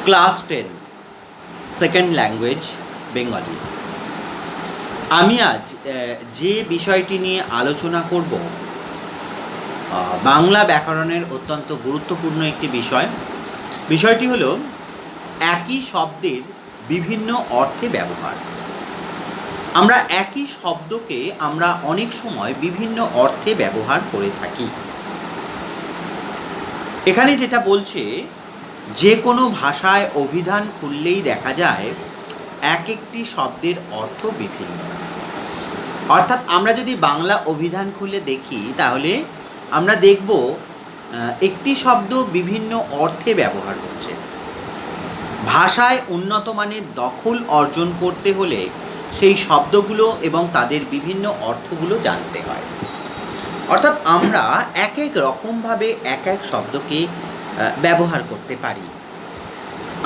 Class 10 second language Bengali. আমি আজ যে বিষয়টি নিয়ে আলোচনা করব বাংলা ব্যাকরণের অত্যন্ত গুরুত্বপূর্ণ একটি বিষয়। বিষয়টি হলো একই শব্দের বিভিন্ন অর্থে ব্যবহার। আমরা একই শব্দকে আমরা অনেক সময় বিভিন্ন অর্থে ব্যবহার করে থাকি। এখানে যেটা বলছে, যে কোনো ভাষায় অভিধান খুললেই দেখা যায় এক একটি শব্দের অর্থ বিভিন্ন। অর্থাৎ আমরা যদি বাংলা অভিধান খুলে দেখি তাহলে আমরা দেখব একটি শব্দ বিভিন্ন অর্থে ব্যবহার হচ্ছে। ভাষায় উন্নত মানের দখল অর্জন করতে হলে সেই শব্দগুলো এবং তাদের বিভিন্ন অর্থগুলো জানতে হয়। অর্থাৎ আমরা এক এক রকমভাবে এক এক শব্দকে ব্যবহার করতে পারি।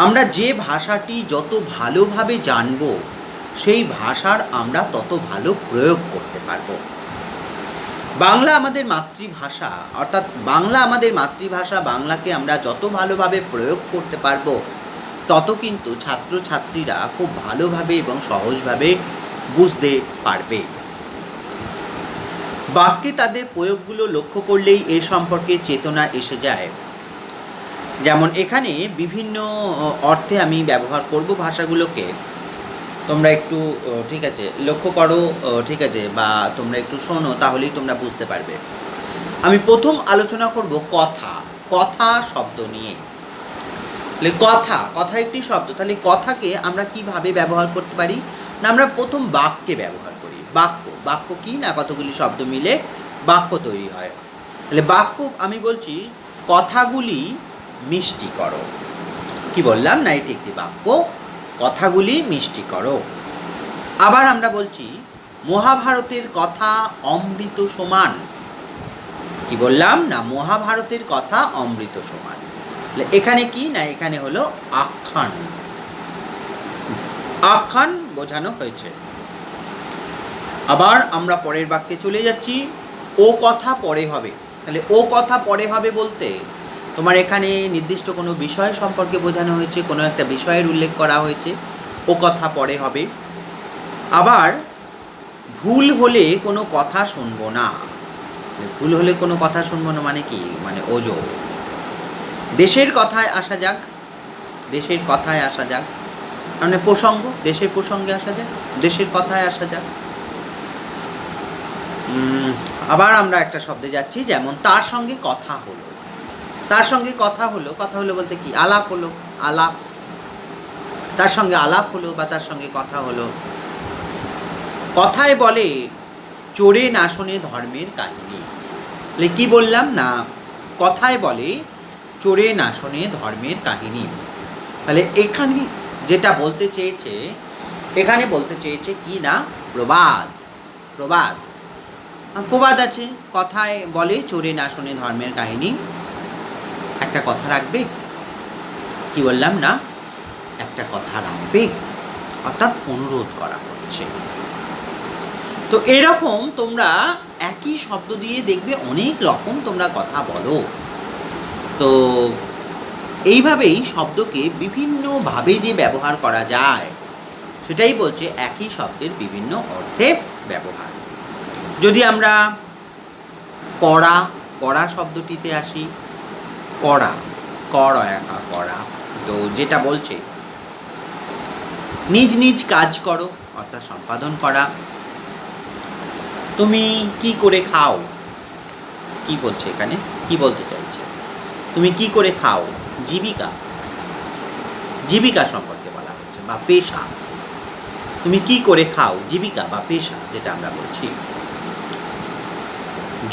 আমরা যে ভাষাটি যত ভালোভাবে জানব সেই ভাষার আমরা তত ভালো প্রয়োগ করতে পারব। বাংলা আমাদের মাতৃভাষা, অর্থাৎ বাংলা আমাদের মাতৃভাষা, বাংলাকে আমরা যত ভালোভাবে প্রয়োগ করতে পারবো তত কিন্তু ছাত্রছাত্রীরা খুব ভালোভাবে এবং সহজভাবে বুঝতে পারবে। বাক্যে তাদের প্রয়োগগুলো লক্ষ্য করলেই এ সম্পর্কে চেতনা এসে যায়। যেমন এখানে বিভিন্ন অর্থে আমি ব্যবহার করব ভাষাগুলোকে, তোমরা একটু ঠিক আছে লক্ষ্য করো, ঠিক আছে, বা তোমরা একটু শোনো, তাহলেই তোমরা বুঝতে পারবে। আমি প্রথম আলোচনা করব কথা। কথা শব্দ নিয়ে। তাহলে কথা একটি শব্দ। তাহলে কথাকে আমরা কিভাবে ব্যবহার করতে পারি না, আমরা প্রথম বাক্যে ব্যবহার করি। বাক্য কি না, কতগুলি শব্দ মিলে বাক্য তৈরি হয়। তাহলে বাক্য আমি বলছি কথাগুলি মিষ্টি করো। কি বললাম না, এটি একটি বাক্য, কথাগুলি মিষ্টি করো। আবার আমরা বলছি মহাভারতের কথা অমৃত সমান। কি বললাম না, মহাভারতের কথা অমৃত সমান। এখানে কি না, এখানে হলো আখ্যান। আখ্যান বোঝানো হয়েছে। আবার আমরা পরের বাক্যে চলে যাচ্ছি, ও কথা পরে হবে। তাহলে ও কথা পরে হবে বলতে তোমার এখানে নির্দিষ্ট কোনো বিষয় সম্পর্কে বোঝানো হয়েছে, কোনো একটা বিষয়ের উল্লেখ করা হয়েছে, ও কথা পরে হবে। আবার ভুল হলে কোনো কথা শুনবো না। ভুল হলে কোনো কথা শুনবো না মানে কি, মানে ওজো। দেশের কথায় আসা যাক, দেশের কথায় আসা যাক, মানে প্রসঙ্গ, দেশের প্রসঙ্গে আসা যাক, দেশের কথায় আসা যাক। আবার আমরা একটা শব্দে যাচ্ছি, যেমন তার সঙ্গে কথা হলো। তার সঙ্গে কথা হলো, কথা হলো বলতে কি, আলাপ হলো, আলাপ। তার সঙ্গে আলাপ হলো বা তার সঙ্গে কথা হলো। কথায় বলে চোরে না শোনে ধর্মের কাহিনী। কি বললাম না, কথায় বলে চোরে না শোনে ধর্মের কাহিনী। তাহলে এখানে যেটা বলতে চেয়েছে, এখানে বলতে চেয়েছে কি না, প্রবাদ। প্রবাদ প্রবাদ আছে, কথায় বলে চোরে না শোনে ধর্মের কাহিনী। একটা কথা রাখবে। কি বললাম না, একটা কথা রাখবে, অর্থাৎ অনুরোধ করা হচ্ছে। তো এরকম তোমরা একই শব্দ দিয়ে দেখবে অনেক রকম তোমরা কথা বলো। তো এইভাবেই শব্দকে বিভিন্নভাবে যে ব্যবহার করা যায় সেটাই বলছে একই শব্দের বিভিন্ন অর্থে ব্যবহার। যদি আমরা কড়া, কড়া শব্দটিতে আসি, কড়া, কড়া, তো যেটা বলছে নিজ নিজ কাজ করো, অর্থাৎ সম্পাদন করা। তুমি কি করে খাও, কি বলছে এখানে, কি বলতে চাইছে, তুমি কি করে খাও, জীবিকা, জীবিকা সম্পর্কে বলা হচ্ছে, বা পেশা। তুমি কি করে খাও, জীবিকা বা পেশা, যেটা আমরা বলছি।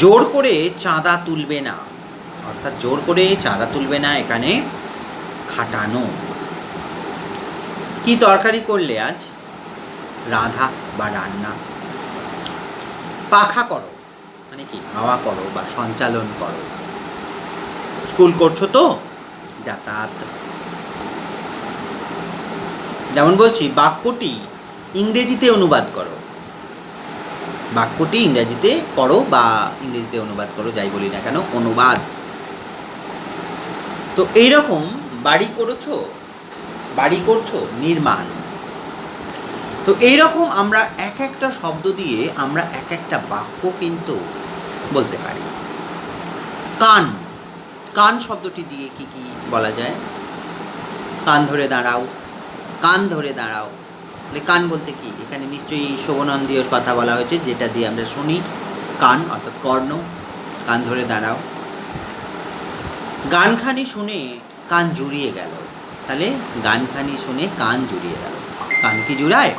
জোর করে চাঁদা তুলবে না, অর্থাৎ জোর করে চাঁদা তুলবে না, এখানে খাটানো। কি তরকারি করলে আজ, রাধা বা রান্না। পাখা করো মানে কি, হাওয়া করো বা সঞ্চালন করো। স্কুল করছো তো, যাতায়াত। যেমন বলছি বাক্যটি ইংরেজিতে অনুবাদ করো, বাক্যটি ইংরেজিতে করো বা ইংরেজিতে অনুবাদ করো, যাই বলি না কেন, অনুবাদ। তো এইরকম বাড়ি করেছো, বাড়ি করছো, নির্মাণ। তো এইরকম আমরা এক একটা শব্দ দিয়ে আমরা এক একটা বাক্য কিন্তু বলতে পারি। কান, কান শব্দটি দিয়ে কি কি বলা যায়? কান ধরে দাঁড়াও, কান ধরে দাঁড়াও। কান বলতে কি? এখানে নিশ্চয়ই শোভনন্দিওর কথা বলা হয়েছে, যেটা দিয়ে আমরা শুনি। কান অর্থাৎ কর্ণ। কান ধরে দাঁড়াও। গানখানি শুনে কান জুড়িয়ে গেল। তাহলে গানখানি শুনে কান জুড়িয়ে গেল। কান কি জুড়ায়?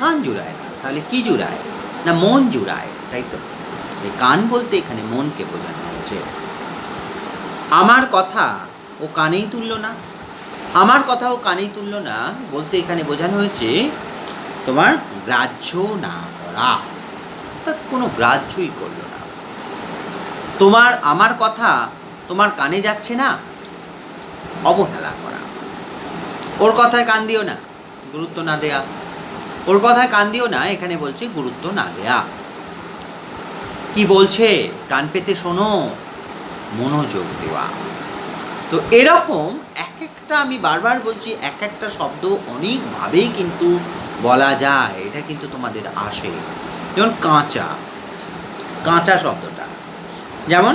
কান জুড়ায় না। তাহলে কি জুড়ায়? না মন জুড়ায়, তাই তো। এই কান বলতে এখানে মনকে বোঝানো হয়েছে। আমার কথা ও কানেই তুলল না। আমার কথা ও কানেই তুলল না বলতে এখানে বোঝানো হয়েছে তোমার গ্রাহ্য না করা, অর্থাৎ কোনো গ্রাহ্যই করল না। তোমার আমার কথা তোমার কানে যাচ্ছে না, অবহেলা করা। ওর কথায় কান দিও না, গুরুত্ব না দেয়া। ওর কথায় কান দিও না, এখানে বলছে গুরুত্ব না দেয়া। কি বলছে কান পেতে শোনো, মনোযোগ দেওয়া। তো এরকম এক একটা, আমি বারবার বলছি, এক একটা শব্দ অনেকভাবেই কিন্তু বলা যায়। এটা কিন্তু তোমাদের আসে। যেমন কাঁচা, কাঁচা শব্দটা, যেমন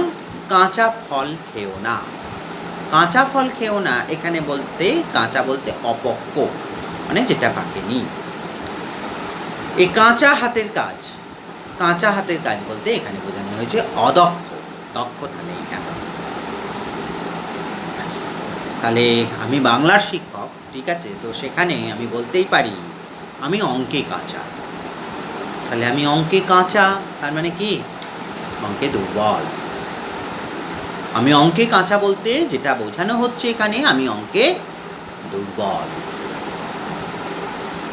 কাঁচা ফল খেও না। কাঁচা ফল খেও না এখানে বলতে, কাঁচা বলতে অপক্ব, মানে যেটা পাকেনি। এই কাঁচা হাতের কাজ, কাঁচা হাতের কাজ বলতে এখানে বোঝানো হয়েছে অদক্ষ, দক্ষতা নেই এখন। তাহলে আমি বাংলার শিক্ষক, ঠিক আছে, তো সেখানে আমি বলতেই পারি আমি অঙ্কে কাঁচা। তাহলে আমি অঙ্কে কাঁচা, তার মানে কি? অঙ্কে দুর্বল। আমি অঙ্কে কাঁচা বলতে যেটা বোঝানো হচ্ছে এখানে, আমি অঙ্কে দুর্বল।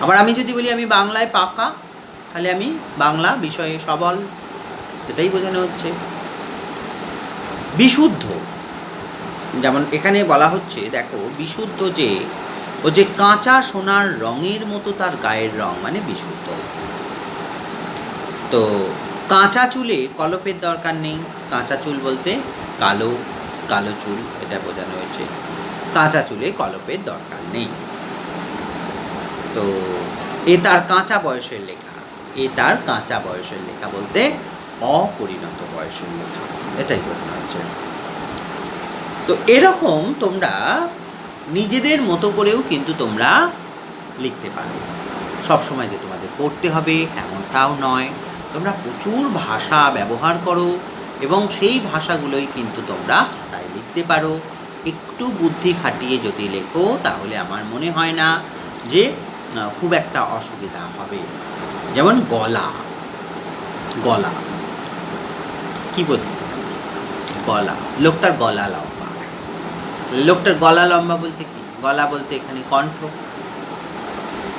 আবার আমি যদি বলি আমি বাংলায় পাকা, তাহলে আমি বাংলা বিষয়ে সবল, সেটাই বোঝানো হচ্ছে। বিশুদ্ধ, যেমন এখানে বলা হচ্ছে, দেখো বিশুদ্ধ, যে ও যে কাঁচা সোনার রঙের মতো তার গায়ের রং, মানে বিশুদ্ধ। তো কাঁচা চুলে কলপের দরকার নেই। কাঁচা চুল বলতে কালো, কালো চুল, এটা বোঝানো হয়েছে। কাঁচা চুলে কলপের দরকার নেই। তো এ তার কাঁচা বয়সের লেখা। এ তার কাঁচা বয়সের লেখা বলতে অপরিণত বয়সের লেখা, এটাই বোঝানো হচ্ছে। তো এরকম তোমরা নিজেদের মতো করেও কিন্তু তোমরা লিখতে পারো। সবসময় যে তোমাদের পড়তে হবে এমনটাও নয়। তোমরা প্রচুর ভাষা ব্যবহার করো এবং সেই ভাষাগুলোই কিন্তু তোমরা খাতায় লিখতে পারো। একটু বুদ্ধি খাটিয়ে যদি লেখো তাহলে আমার মনে হয় না যে খুব একটা অসুবিধা হবে। যেমন গলা, গলা কি বলতে? গলা, লোকটার গলা লম্বা। লোকটার গলা লম্বা বলতে কি? গলা বলতে এখানে কণ্ঠ।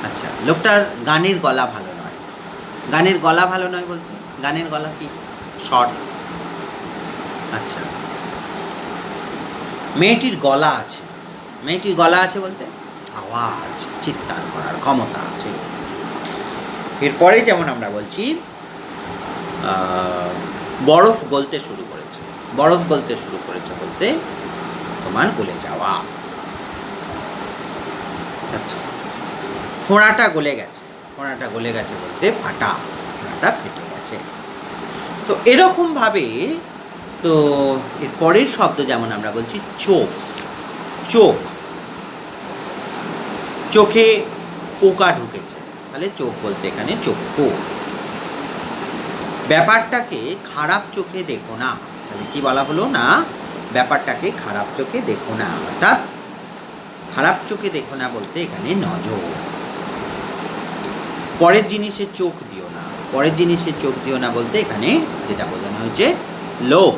আচ্ছা, লোকটার গানের গলা ভালো নয়। গানের গলা ভালো নয় বলতে গানের গলা কি? স্বর। আচ্ছা, মেয়েটির গলা আছে। মেয়েটির গলা আছে বলতে আওয়াজ, চিৎকার করার ক্ষমতা আছে। এরপরে যেমন আমরা বলছি বরফ গলতে শুরু করেছে। বরফ গলতে শুরু করেছে বলতে তোমার গলে যাওয়া। আচ্ছা, ফোঁড়াটা গলে গেছে। ফোঁড়াটা গলে গেছে বলতে ফাটা, ফোঁড়াটা ফেটে গেছে। তো এরকমভাবে, তো এর পরের শব্দ যেমন আমরা বলছি চোখ। চোখ, চোখে পোকা ঢুকেছে, তাহলে চোখ বলতে এখানে চক্ষু। ব্যাপারটাকে খারাপ চোখে দেখো না। তাহলে কি বলা হলো? না, ব্যাপারটাকে খারাপ চোখে দেখো না, অর্থাৎ খারাপ চোখে দেখো না বলতে এখানে নজর। পরের জিনিসে চোখ দিও না। পরের জিনিসে চোখ দিও না বলতে এখানে যেটা বোঝানো হয়েছে লোভ।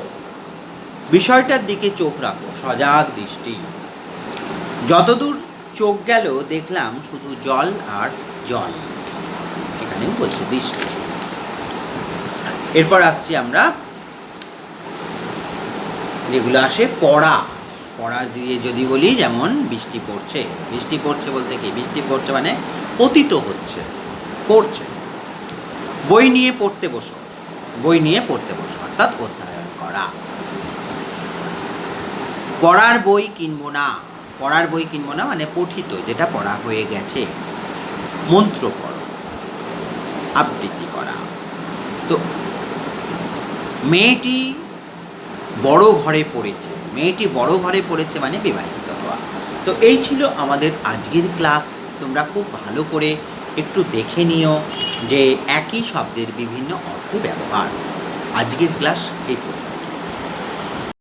বিষয়টার দিকে চোখ রাখো, সজাগ দৃষ্টি। যতদূর চোখ গেল দেখলাম শুধু জল আর জল, এখানেও বলছে দৃষ্টি। এরপর আসছি আমরা যেগুলো আসে পড়া। পড়া দিয়ে যদি বলি, যেমন বৃষ্টি পড়ছে। বৃষ্টি পড়ছে বলতে কি? বৃষ্টি পড়ছে মানে পতিত হচ্ছে, পড়ছে। বই নিয়ে পড়তে বসো। বই নিয়ে পড়তে বসো অর্থাৎ অধ্যয়ন করা। পড়ার বই কিনবো না। পড়ার বই কিনবো না, মানে পঠিত, যেটা পড়া হয়ে গেছে। মন্ত্র পড়ো, আবৃত্তি করা। তো মেয়েটি বড় ঘরে পড়েছে, মেয়েটি বড় ঘরে পড়েছে মানে বিবাহিত হওয়া। তো এই ছিল আমাদের আজকের ক্লাস। তোমরা খুব ভালো করে একটু দেখে নিও যে একই শব্দের বিভিন্ন অর্থে ব্যবহার। আজকের ক্লাস এই পর্যন্ত।